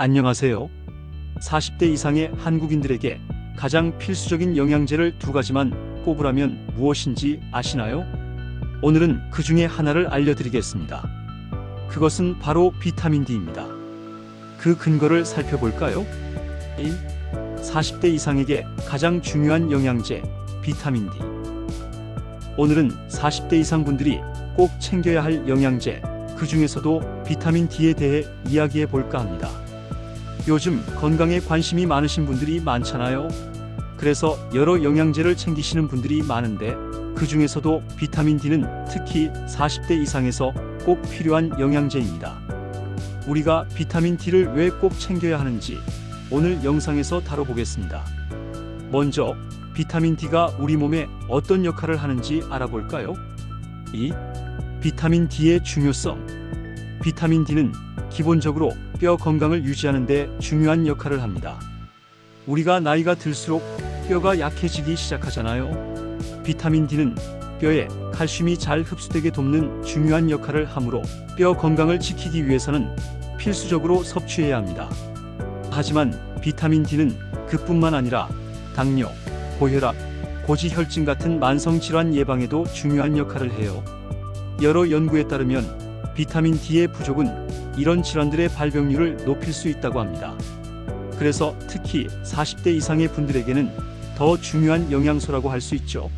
안녕하세요. 40대 이상의 한국인들에게 가장 필수적인 영양제를 두 가지만 꼽으라면 무엇인지 아시나요? 오늘은 그 중에 하나를 알려드리겠습니다. 그것은 바로 비타민 D입니다. 그 근거를 살펴볼까요? 1. 40대 이상에게 가장 중요한 영양제, 비타민 D. 오늘은 40대 이상 분들이 꼭 챙겨야 할 영양제, 그 중에서도 비타민 D에 대해 이야기해 볼까 합니다. 요즘 건강에 관심이 많으신 분들이 많잖아요. 그래서 여러 영양제를 챙기시는 분들이 많은데 그 중에서도 비타민 D는 특히 40대 이상에서 꼭 필요한 영양제입니다. 우리가 비타민 D를 왜 꼭 챙겨야 하는지 오늘 영상에서 다뤄보겠습니다. 먼저 비타민 D가 우리 몸에 어떤 역할을 하는지 알아볼까요? 2. 비타민 D의 중요성. 비타민 D는 기본적으로 뼈 건강을 유지하는 데 중요한 역할을 합니다. 우리가 나이가 들수록 뼈가 약해지기 시작하잖아요. 비타민 D는 뼈에 칼슘이 잘 흡수되게 돕는 중요한 역할을 하므로 뼈 건강을 지키기 위해서는 필수적으로 섭취해야 합니다. 하지만 비타민 D는 그뿐만 아니라 당뇨, 고혈압, 고지혈증 같은 만성질환 예방에도 중요한 역할을 해요. 여러 연구에 따르면 비타민 D의 부족은 이런 질환들의 발병률을 높일 수 있다고 합니다. 그래서 특히 40대 이상의 분들에게는 더 중요한 영양소라고 할 수 있죠.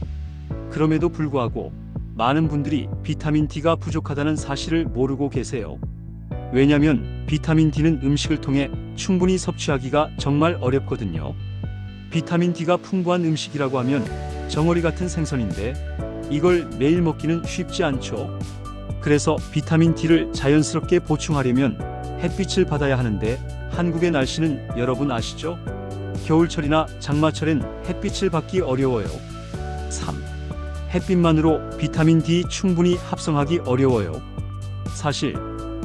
그럼에도 불구하고 많은 분들이 비타민 D가 부족하다는 사실을 모르고 계세요. 왜냐하면 비타민 D는 음식을 통해 충분히 섭취하기가 정말 어렵거든요. 비타민 D가 풍부한 음식이라고 하면 정어리 같은 생선인데 이걸 매일 먹기는 쉽지 않죠. 그래서 비타민 D를 자연스럽게 보충하려면 햇빛을 받아야 하는데 한국의 날씨는 여러분 아시죠? 겨울철이나 장마철엔 햇빛을 받기 어려워요. 3. 햇빛만으로 비타민 D 충분히 합성하기 어려워요. 사실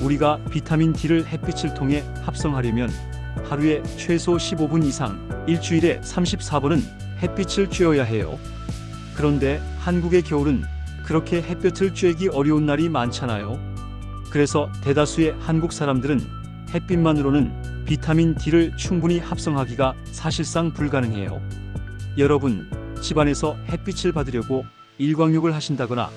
우리가 비타민 D를 햇빛을 통해 합성하려면 하루에 최소 15분 이상, 일주일에 34번은 햇빛을 쬐어야 해요. 그런데 한국의 겨울은 그렇게 햇볕을 쬐기 어려운 날이 많잖아요. 그래서 대다수의 한국 사람들은 햇빛만으로는 비타민 D를 충분히 합성하기가 사실상 불가능해요. 여러분, 집안에서 햇빛을 받으려고 일광욕을 하신다거나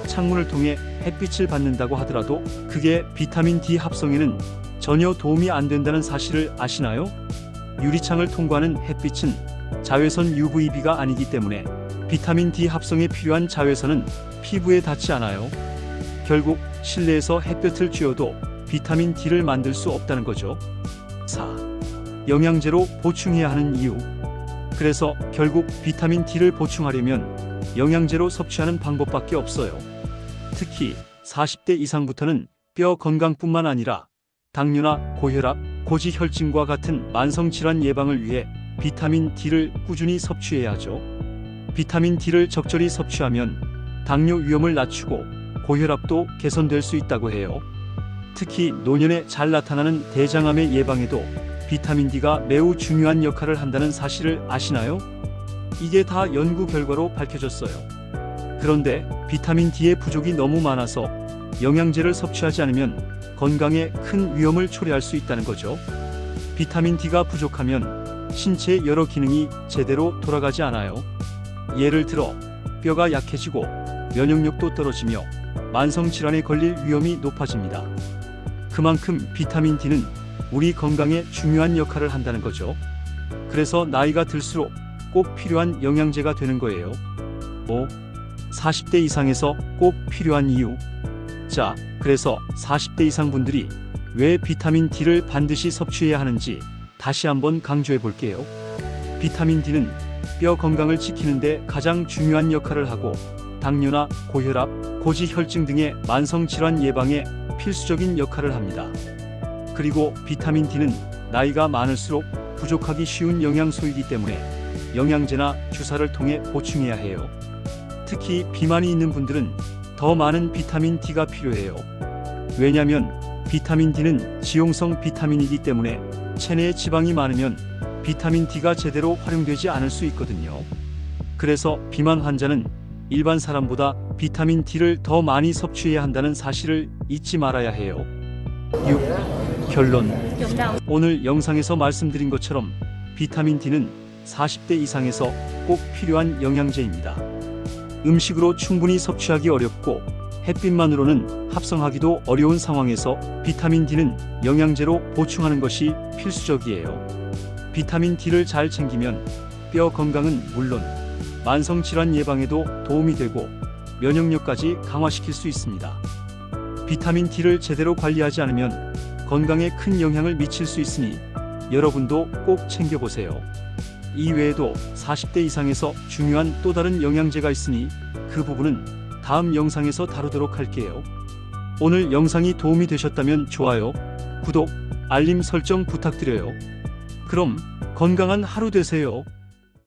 창문을 통해 햇빛을 받는다고 하더라도 그게 비타민 D 합성에는 전혀 도움이 안 된다는 사실을 아시나요? 유리창을 통과하는 햇빛은 자외선 UVB가 아니기 때문에 비타민 D 합성에 필요한 자외선은 피부에 닿지 않아요. 결국 실내에서 햇볕을 쬐어도 비타민 D를 만들 수 없다는 거죠. 4. 영양제로 보충해야 하는 이유. 그래서 결국 비타민 D를 보충하려면 영양제로 섭취하는 방법밖에 없어요. 특히 40대 이상부터는 뼈 건강뿐만 아니라 당뇨나 고혈압, 고지혈증과 같은 만성질환 예방을 위해 비타민 D를 꾸준히 섭취해야 하죠. 비타민 D를 적절히 섭취하면 당뇨 위험을 낮추고 고혈압도 개선될 수 있다고 해요. 특히 노년에 잘 나타나는 대장암의 예방에도 비타민 D가 매우 중요한 역할을 한다는 사실을 아시나요? 이게 다 연구 결과로 밝혀졌어요. 그런데 비타민 D의 부족이 너무 많아서 영양제를 섭취하지 않으면 건강에 큰 위험을 초래할 수 있다는 거죠. 비타민 D가 부족하면 신체의 여러 기능이 제대로 돌아가지 않아요. 예를 들어 뼈가 약해지고 면역력도 떨어지며 만성질환에 걸릴 위험이 높아집니다. 그만큼 비타민 D는 우리 건강에 중요한 역할을 한다는 거죠. 그래서 나이가 들수록 꼭 필요한 영양제가 되는 거예요. 5. 40대 이상에서 꼭 필요한 이유. 자, 그래서 40대 이상 분들이 왜 비타민 D를 반드시 섭취해야 하는지 다시 한번 강조해 볼게요. 비타민 D는 뼈 건강을 지키는 데 가장 중요한 역할을 하고 당뇨나 고혈압, 고지혈증 등의 만성질환 예방에 필수적인 역할을 합니다. 그리고 비타민 D는 나이가 많을수록 부족하기 쉬운 영양소이기 때문에 영양제나 주사를 통해 보충해야 해요. 특히 비만이 있는 분들은 더 많은 비타민 D가 필요해요. 왜냐하면 비타민 D는 지용성 비타민이기 때문에 체내에 지방이 많으면 비타민 D가 제대로 활용되지 않을 수 있거든요. 그래서 비만 환자는 일반 사람보다 비타민 D를 더 많이 섭취해야 한다는 사실을 잊지 말아야 해요. 6. 결론. 오늘 영상에서 말씀드린 것처럼 비타민 D는 40대 이상에서 꼭 필요한 영양제입니다. 음식으로 충분히 섭취하기 어렵고 햇빛만으로는 합성하기도 어려운 상황에서 비타민 D는 영양제로 보충하는 것이 필수적이에요. 비타민 D를 잘 챙기면 뼈 건강은 물론 만성 질환 예방에도 도움이 되고 면역력까지 강화시킬 수 있습니다. 비타민 D를 제대로 관리하지 않으면 건강에 큰 영향을 미칠 수 있으니 여러분도 꼭 챙겨보세요. 이 외에도 40대 이상에서 중요한 또 다른 영양제가 있으니 그 부분은 다음 영상에서 다루도록 할게요. 오늘 영상이 도움이 되셨다면 좋아요, 구독, 알림 설정 부탁드려요. 그럼 건강한 하루 되세요.